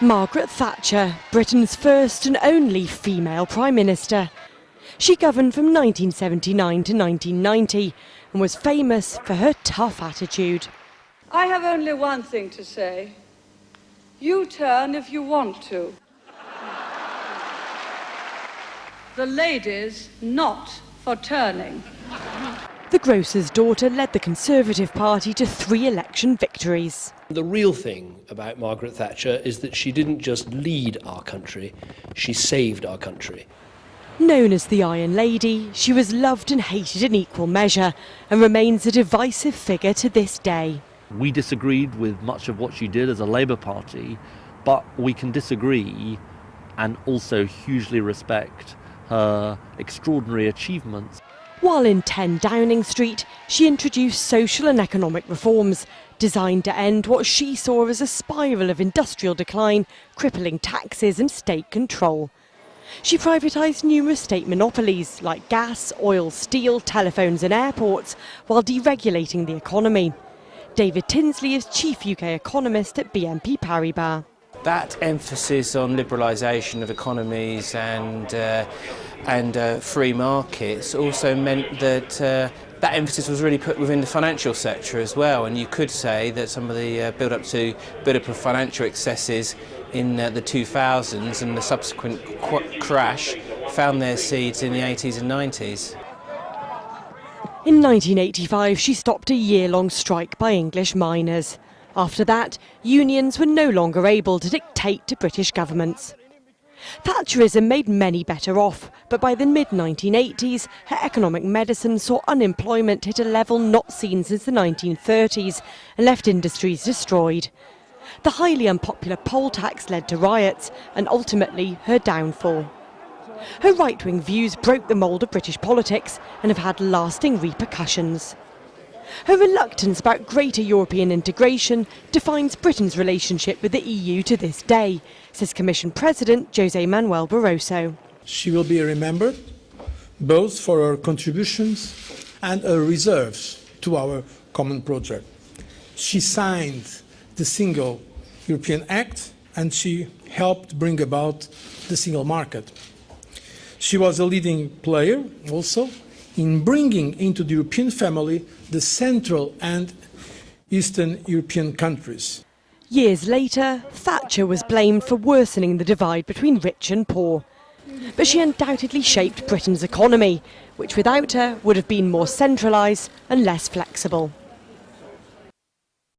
Margaret Thatcher, Britain's first and only female Prime Minister. She governed from 1979 to 1990 and was famous for her tough attitude. I have only one thing to say. You turn if you want to. The ladies not for turning. The grocer's daughter led the Conservative Party to 3 election victories. The real thing about Margaret Thatcher is that she didn't just lead our country, she saved our country. Known as the Iron Lady, she was loved and hated in equal measure and remains a divisive figure to this day. We disagreed with much of what she did as a Labour Party, but we can disagree and also hugely respect her extraordinary achievements. While in 10 Downing Street, she introduced social and economic reforms designed to end what she saw as a spiral of industrial decline, crippling taxes and state control. She privatised numerous state monopolies like gas, oil, steel, telephones and airports, while deregulating the economy. David Tinsley is chief UK economist at BNP Paribas. That emphasis on liberalisation of economies and free markets also meant that that emphasis was really put within the financial sector as well, and you could say that some of the build-up of financial excesses in the 2000s and the subsequent crash found their seeds in the 80s and 90s. In 1985, she stopped a year-long strike by English miners. After that, unions were no longer able to dictate to British governments. Thatcherism made many better off, but by the mid-1980s, her economic medicine saw unemployment hit a level not seen since the 1930s and left industries destroyed. The highly unpopular poll tax led to riots and ultimately her downfall. Her right-wing views broke the mould of British politics and have had lasting repercussions. Her reluctance about greater European integration defines Britain's relationship with the EU to this day, says Commission President José Manuel Barroso. She will be remembered both for her contributions and her reserves to our common project. She signed the Single European Act and she helped bring about the single market. She was a leading player also in bringing into the European family the Central and Eastern European countries. Years later, Thatcher was blamed for worsening the divide between rich and poor. But she undoubtedly shaped Britain's economy, which without her would have been more centralised and less flexible.